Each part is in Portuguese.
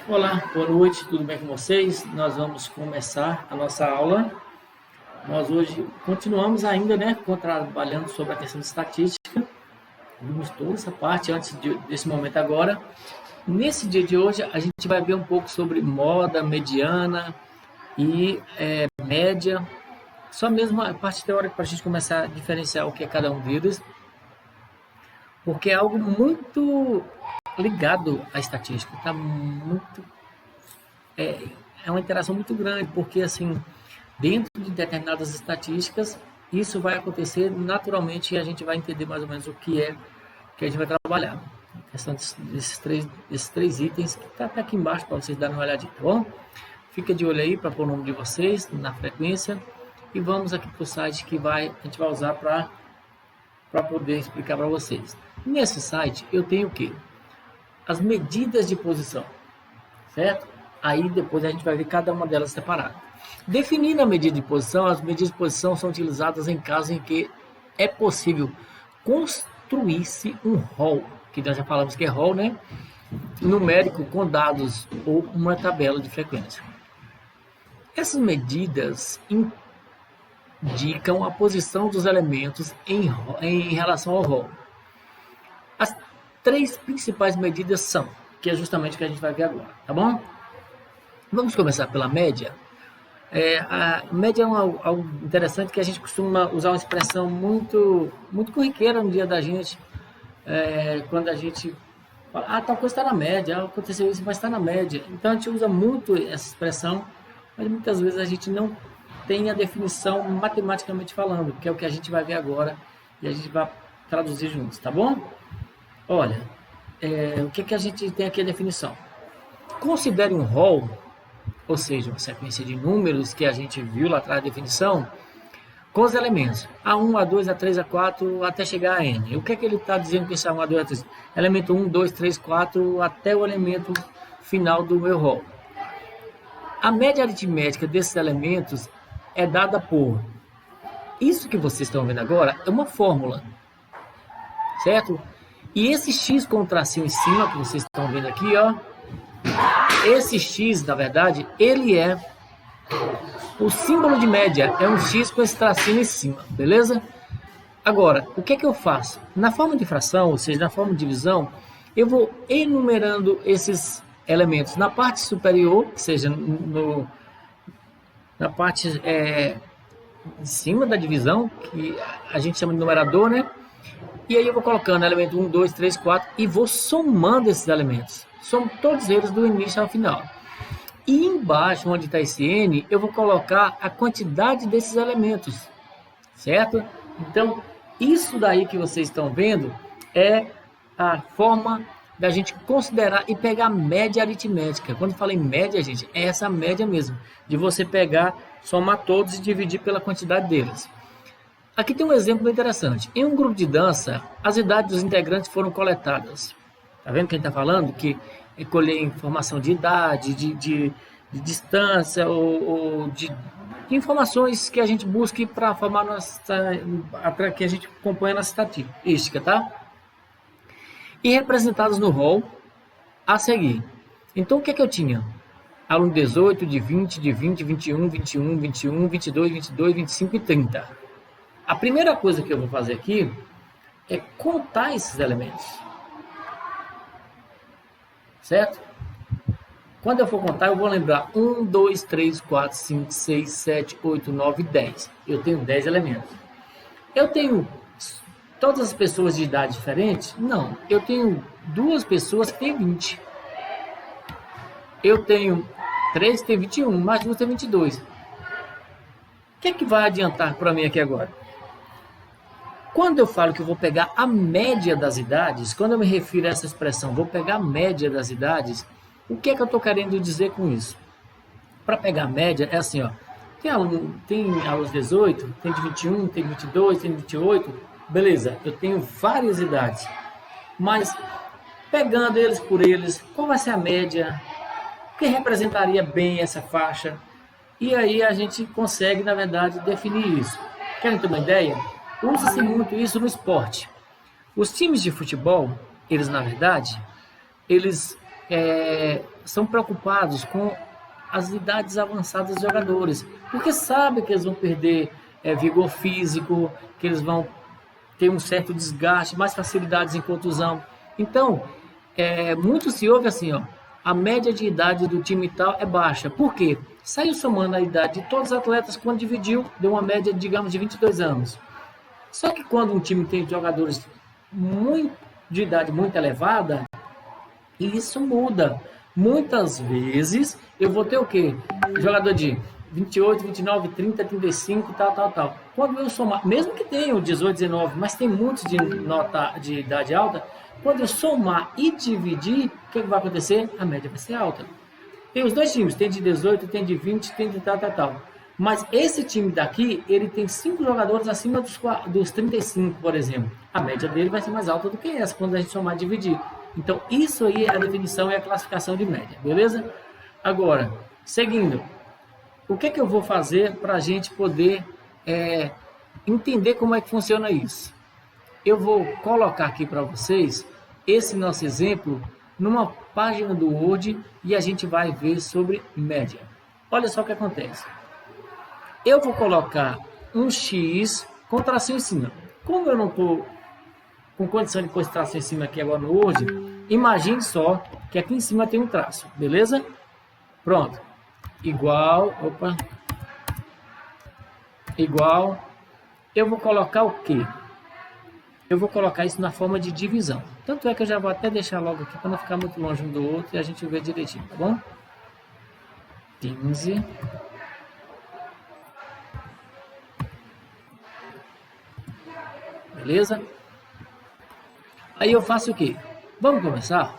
Olá, boa noite, tudo bem com vocês? Nós vamos começar a nossa aula. Nós hoje continuamos ainda, trabalhando sobre a questão de estatística. Vimos toda essa parte desse momento agora. Nesse dia de hoje, a gente vai ver um pouco sobre moda, mediana e média. Só mesmo a parte teórica para a gente começar a diferenciar o que é cada um deles, porque é algo muito ligado à estatística. É uma interação muito grande, porque assim, dentro de determinadas estatísticas, isso vai acontecer naturalmente e a gente vai entender mais ou menos o que é que a gente vai trabalhar. A questão desses três itens que está aqui embaixo para vocês darem uma olhadinha, tá bom? Fica de olho aí para pôr o nome de vocês na frequência e vamos aqui para o site que a gente vai usar para poder explicar para vocês. Nesse site eu tenho o quê? As medidas de posição, certo? Aí depois a gente vai ver cada uma delas separada. Definindo a medida de posição, as medidas de posição são utilizadas em casos em que é possível construir-se um rol, que nós já falamos que é rol, né? Numérico com dados ou uma tabela de frequência. Essas medidas indicam a posição dos elementos em relação ao rol. As três principais medidas são, que é justamente o que a gente vai ver agora, tá bom? Vamos começar pela média. A média é algo interessante que a gente costuma usar uma expressão muito corriqueira no dia da gente, quando a gente fala, tal coisa está na média, aconteceu isso, mas está na média. Então a gente usa muito essa expressão, mas muitas vezes a gente não tem a definição matematicamente falando, que é o que a gente vai ver agora e a gente vai traduzir juntos, tá bom? Olha, o que a gente tem aqui a definição? Considere um rol, ou seja, uma sequência de números que a gente viu lá atrás da definição, com os elementos A1, A2, A3, A4, até chegar a N. O que ele está dizendo com esse A1, A2, A3? Elemento 1, 2, 3, 4, até o elemento final do meu rol. A média aritmética desses elementos é dada por... Isso que vocês estão vendo agora é uma fórmula, certo? E esse X com o tracinho em cima, que vocês estão vendo aqui, ó, esse X, na verdade, ele é o símbolo de média, é um X com esse tracinho em cima, beleza? Agora, o que eu faço? Na forma de fração, ou seja, na forma de divisão, eu vou enumerando esses elementos na parte superior, ou seja, na parte em cima da divisão, que a gente chama de numerador, né? E aí eu vou colocando elemento 1, 2, 3, 4 e vou somando esses elementos. Somo todos eles do início ao final. E embaixo, onde está esse N, eu vou colocar a quantidade desses elementos, certo? Então, isso daí que vocês estão vendo é a forma da gente considerar e pegar a média aritmética. Quando eu falo em média, gente, é essa média mesmo, de você pegar, somar todos e dividir pela quantidade deles. Aqui tem um exemplo interessante. Em um grupo de dança, as idades dos integrantes foram coletadas. Tá vendo que a gente está falando? Que é colher informação de idade, de distância, ou de informações que a gente busque para formar que a gente compõe a nossa estatística, tá? E representados no rol a seguir. Então, o que eu tinha? Aluno 18, de 20, de 20, 21, 21, 21, 22, 22, 25 e 30. A primeira coisa que eu vou fazer aqui é contar esses elementos. Certo? Quando eu for contar, eu vou lembrar 1, 2, 3, 4, 5, 6, 7, 8, 9, 10. Eu tenho 10 elementos. Eu tenho todas as pessoas de idade diferente? Não. Eu tenho duas pessoas que têm 20. Eu tenho 3 que têm 21, mais duas que têm 22. O que vai adiantar para mim aqui agora? Quando eu falo que eu vou pegar a média das idades, quando eu me refiro a essa expressão, vou pegar a média das idades, o que eu estou querendo dizer com isso? Para pegar a média, é assim, ó, tem alunos 18, tem de 21, tem de 22, tem de 28, beleza, eu tenho várias idades, mas pegando eles por eles, qual vai ser a média? O que representaria bem essa faixa? E aí a gente consegue, na verdade, definir isso. Querem ter uma ideia? Usa-se muito isso no esporte. Os times de futebol, eles na verdade, eles são preocupados com as idades avançadas dos jogadores, porque sabem que eles vão perder vigor físico, que eles vão ter um certo desgaste, mais facilidades em contusão. Então, muito se ouve assim, ó, a média de idade do time tal é baixa. Por quê? Saiu somando a idade de todos os atletas, quando dividiu, deu uma média, digamos, de 22 anos. Só que quando um time tem jogadores de idade muito elevada, isso muda. Muitas vezes eu vou ter o quê? Jogador de 28, 29, 30, 35, tal. Quando eu somar, mesmo que tenha 18, 19, mas tem muitos de idade alta, quando eu somar e dividir, o que vai acontecer? A média vai ser alta. Tem os dois times, tem de 18, tem de 20, tem de tal. Mas esse time daqui, ele tem 5 jogadores acima dos 35, por exemplo. A média dele vai ser mais alta do que essa, quando a gente somar e dividir. Então, isso aí é a definição e a classificação de média, beleza? Agora, seguindo, o que eu vou fazer para a gente poder entender como é que funciona isso? Eu vou colocar aqui para vocês esse nosso exemplo numa página do Word e a gente vai ver sobre média. Olha só o que acontece. Eu vou colocar um X com tracinho em cima. Como eu não estou com condição de pôr esse traço em cima aqui agora no Word, imagine só que aqui em cima tem um traço, beleza? Pronto. Igual, eu vou colocar o quê? Eu vou colocar isso na forma de divisão. Tanto é que eu já vou até deixar logo aqui para não ficar muito longe um do outro e a gente ver direitinho, tá bom? 15. Beleza? Aí eu faço o quê? Vamos começar?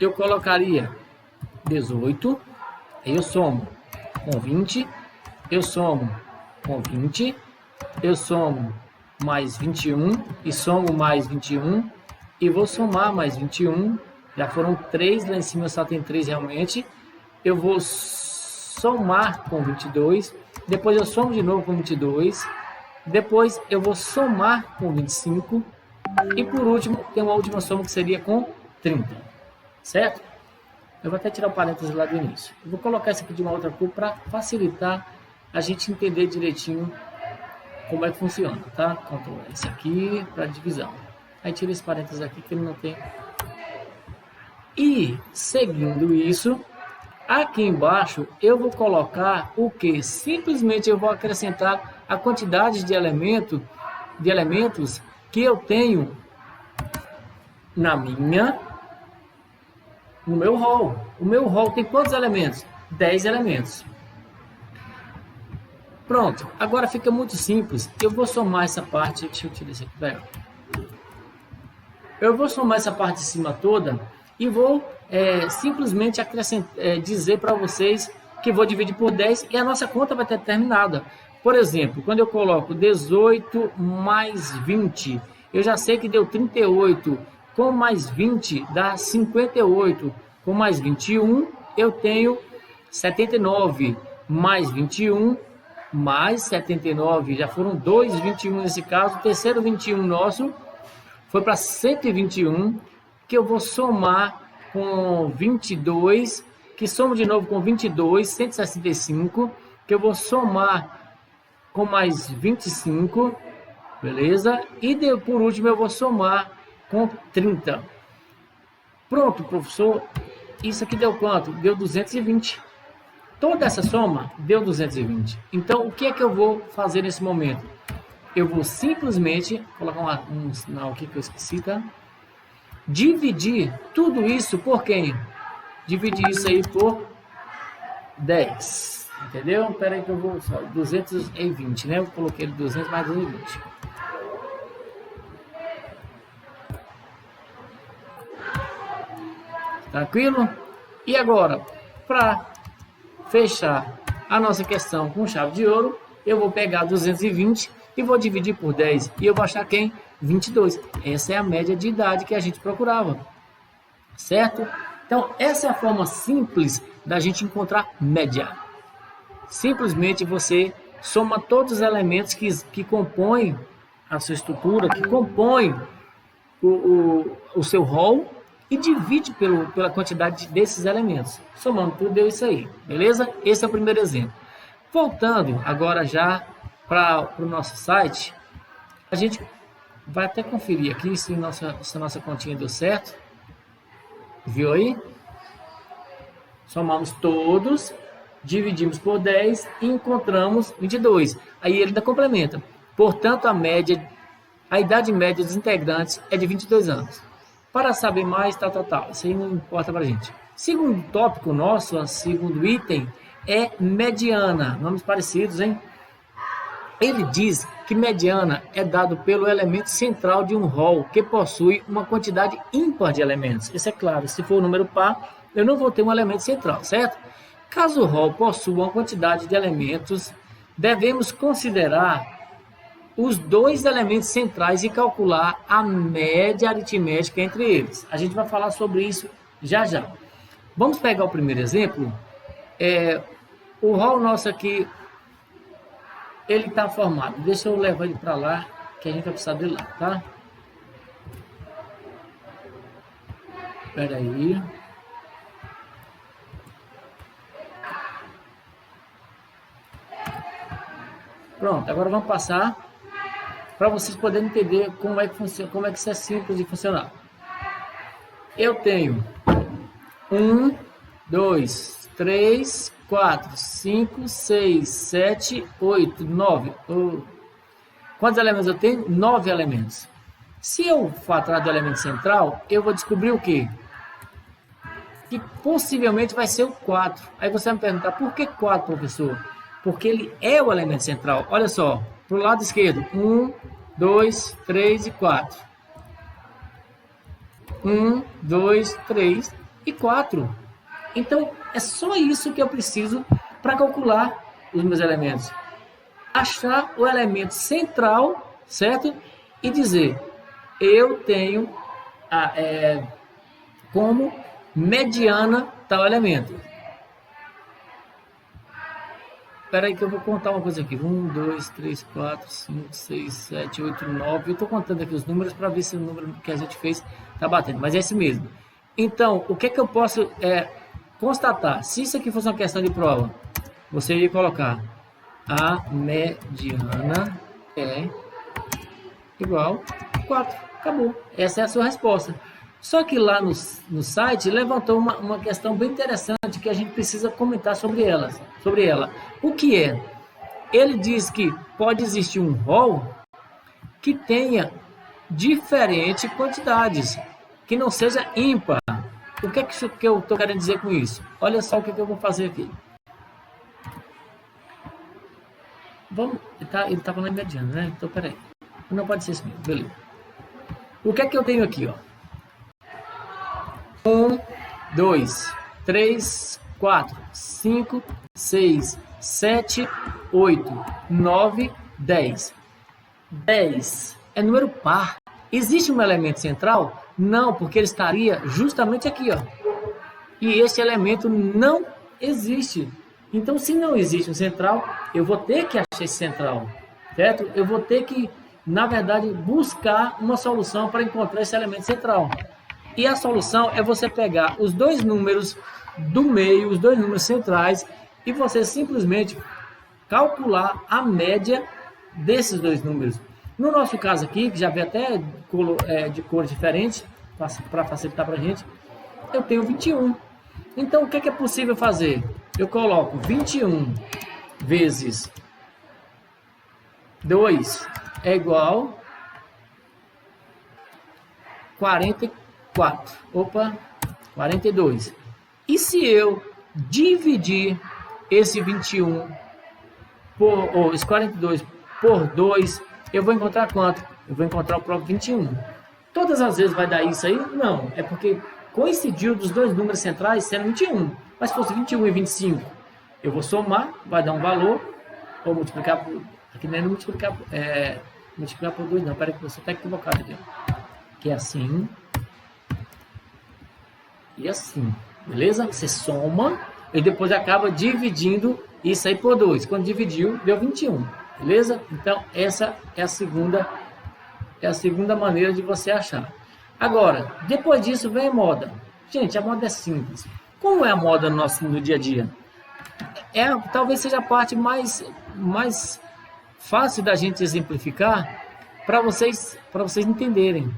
Eu colocaria 18, aí eu somo com 20, eu somo com 20, eu somo mais 21 e somo mais 21 e vou somar mais 21, já foram 3, lá em cima só tem 3 realmente, eu vou somar com 22, depois eu somo de novo com 22, depois eu vou somar com 25 e por último tem uma última soma que seria com 30, certo? Eu vou até tirar o parênteses lá do início. Eu vou colocar isso aqui de uma outra cor para facilitar a gente entender direitinho como é que funciona, tá? Ctrl esse aqui para divisão. Aí tira esse parênteses aqui que ele não tem. E seguindo isso, aqui embaixo eu vou colocar o que? Simplesmente eu vou acrescentar a quantidade de elementos que eu tenho no meu rol. O meu rol tem quantos elementos? 10 elementos. Pronto, agora fica muito simples. Eu vou somar essa parte, deixa eu tirar isso aqui, velho. Eu vou somar essa parte de cima toda e vou simplesmente dizer para vocês que vou dividir por 10 e a nossa conta vai ter terminada. Por exemplo, quando eu coloco 18 mais 20, eu já sei que deu 38, com mais 20 dá 58, com mais 21 eu tenho 79, mais 21, mais 79, já foram 2 21 nesse caso, o terceiro 21 nosso foi para 121, que eu vou somar com 22, que somo de novo com 22, 165, que eu vou somar com mais 25, beleza? E por último eu vou somar com 30. Pronto, professor, isso aqui deu quanto? Deu 220. Toda essa soma deu 220. Então, o que é que eu vou fazer nesse momento? Eu vou simplesmente colocar um sinal aqui que eu esqueci, tá? Dividir tudo isso por quem? Dividir isso aí por 10. Entendeu? Espera aí que eu vou só 220, né? Eu coloquei 200 mais 220. Tranquilo? E agora, para fechar a nossa questão com chave de ouro, eu vou pegar 220 e vou dividir por 10. E eu vou achar quem? 22. Essa é a média de idade que a gente procurava. Certo? Então, essa é a forma simples da gente encontrar média. Simplesmente você soma todos os elementos que compõem a sua estrutura, que compõem o seu rol, e divide pela quantidade desses elementos. Somando tudo, deu isso aí, beleza? Esse é o primeiro exemplo. Voltando agora já para o nosso site, a gente vai até conferir aqui se a nossa continha deu certo. Viu aí? Somamos todos, dividimos por 10 e encontramos 22. Aí ele ainda complementa. Portanto, a idade média dos integrantes é de 22 anos. Para saber mais, tal. Isso aí não importa para a gente. Segundo tópico nosso, segundo item, é mediana. Nomes parecidos, hein? Ele diz que mediana é dado pelo elemento central de um rol que possui uma quantidade ímpar de elementos. Isso é claro, se for um número par, eu não vou ter um elemento central, certo? Caso o rol possua uma quantidade de elementos, devemos considerar os dois elementos centrais e calcular a média aritmética entre eles. A gente vai falar sobre isso já já. Vamos pegar o primeiro exemplo. O rol nosso aqui, ele está formado. Deixa eu levar ele para lá, que a gente vai precisar dele lá, tá? Espera aí. Pronto, agora vamos passar para vocês poderem entender como é que funciona, como é que isso é simples de funcionar. Eu tenho 1, 2, 3, 4, 5, 6, 7, 8, 9. Quantos elementos eu tenho? 9 elementos. Se eu for atrás do elemento central, eu vou descobrir o quê? Que possivelmente vai ser o 4. Aí você vai me perguntar, por que 4, professor? Porque ele é o elemento central. Olha só, para o lado esquerdo, 1, 2, 3 e 4. 1, 2, 3 e 4. Então, é só isso que eu preciso para calcular os meus elementos. Achar o elemento central, certo? E dizer, eu tenho como mediana tal elemento. Espera aí que eu vou contar uma coisa aqui. 1, 2, 3, 4, 5, 6, 7, 8, 9. Eu estou contando aqui os números para ver se o número que a gente fez está batendo. Mas é esse mesmo. Então, o que é que eu posso constatar? Se isso aqui fosse uma questão de prova, você ia colocar a mediana é igual a 4. Acabou. Essa é a sua resposta. Só que lá no site levantou uma questão bem interessante que a gente precisa comentar sobre ela. O que é? Ele diz que pode existir um rol que tenha diferentes quantidades, que não seja ímpar. O que é que eu estou querendo dizer com isso? Olha só o que eu vou fazer aqui. Ele está falando em mediana, né? Então, peraí. Não pode ser isso mesmo. Beleza. O que é que eu tenho aqui, ó? 1, 2, 3, 4, 5, 6, 7, 8, 9, 10. 10 é número par. Existe um elemento central? Não, porque ele estaria justamente aqui, ó. E este elemento não existe. Então, se não existe um central, eu vou ter que achar esse central, certo? Eu vou ter que, na verdade, buscar uma solução para encontrar esse elemento central. E a solução é você pegar os dois números do meio, os dois números centrais, e você simplesmente calcular a média desses dois números. No nosso caso aqui, que já vem até de cor diferente, para facilitar para a gente, eu tenho 21. Então, o que é possível fazer? Eu coloco 21 vezes 2 é igual a 44. 42. E se eu dividir esse 21 esse 42 por 2, eu vou encontrar quanto? Eu vou encontrar o próprio 21. Todas as vezes vai dar isso aí? Não, é porque coincidiu dos dois números centrais sendo 21. Mas se fosse 21 e 25, eu vou somar, vai dar um valor, ou multiplicar por... Aqui não é multiplicar por 2 não, peraí que você está equivocado aqui. Que é assim... E assim, beleza? Você soma e depois acaba dividindo isso aí por 2. Quando dividiu, deu 21, beleza? Então, essa é a segunda maneira de você achar. Agora, depois disso vem a moda. Gente, a moda é simples. Como é a moda no dia a dia? Talvez seja a parte mais fácil da gente exemplificar para vocês entenderem.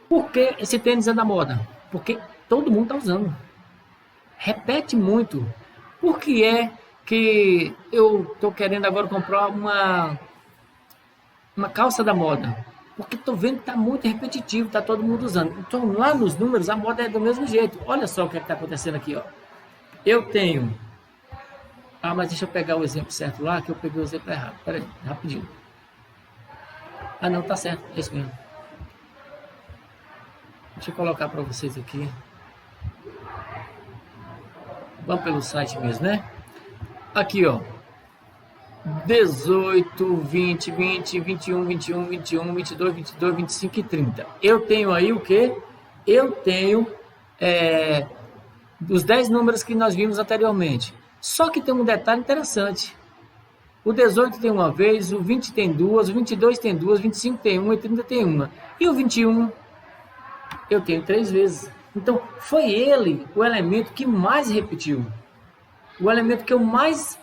Por que esse tênis é da moda? Porque todo mundo está usando. Repete muito. Por que é que eu estou querendo agora comprar uma calça da moda? Porque estou vendo que está muito repetitivo, está todo mundo usando. Então, lá nos números, a moda é do mesmo jeito. Olha só o que está acontecendo aqui. Ó. Eu tenho... mas deixa eu pegar o exemplo certo lá, que eu peguei o exemplo errado. Espera aí, rapidinho. Não, tá certo. É isso mesmo. Deixa eu colocar para vocês aqui. Vamos pelo site mesmo, né? Aqui, ó. 18, 20, 20, 21, 21, 21, 22, 22, 25 e 30. Eu tenho aí o quê? Eu tenho os 10 números que nós vimos anteriormente. Só que tem um detalhe interessante. O 18 tem uma vez, o 20 tem duas, o 22 tem duas, o 25 tem uma e o 30 tem uma. E o 21 eu tenho 3 vezes. Então, foi ele o elemento que mais repetiu. O elemento que eu mais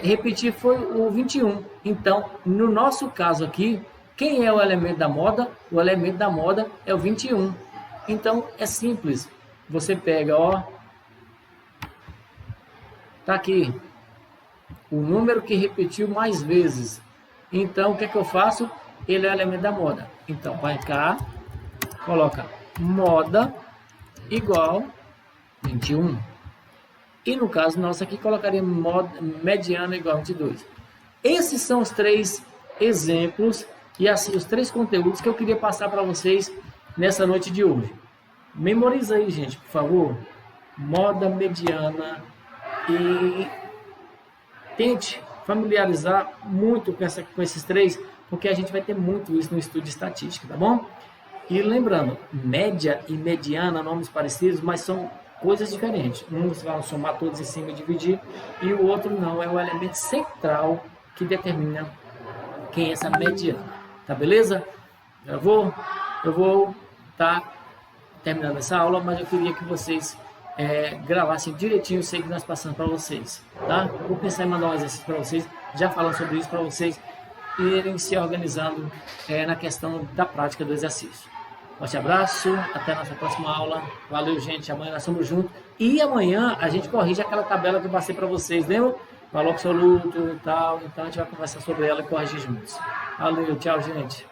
repeti foi o 21. Então, no nosso caso aqui, quem é o elemento da moda? O elemento da moda é o 21. Então, é simples. Você pega, ó, tá aqui, o número que repetiu mais vezes. Então, o que é que eu faço? Ele é o elemento da moda. Então, vai cá, coloca moda igual 21. E no caso nosso aqui, colocaria mediana igual a 22. Esses são os 3 exemplos e assim, os 3 conteúdos que eu queria passar para vocês nessa noite de hoje. Memoriza aí, gente, por favor. Moda, mediana e tente familiarizar muito com esses 3, porque a gente vai ter muito isso no estudo de estatística, tá bom? E lembrando, média e mediana, nomes parecidos, mas são coisas diferentes. Um você vai somar todos em cima e dividir, e o outro não, é o elemento central que determina quem é essa mediana. Tá beleza? Eu vou estar terminando essa aula, mas eu queria que vocês gravassem direitinho o que nós passamos para vocês. Tá? Vou pensar em mandar um exercício para vocês, já falando sobre isso para vocês irem se organizando na questão da prática do exercício. Forte abraço, até a nossa próxima aula. Valeu, gente. Amanhã nós estamos juntos. E amanhã a gente corrige aquela tabela que eu passei para vocês, lembra? Valor absoluto e tal. Então a gente vai conversar sobre ela e corrigir juntos. Valeu, tchau, gente.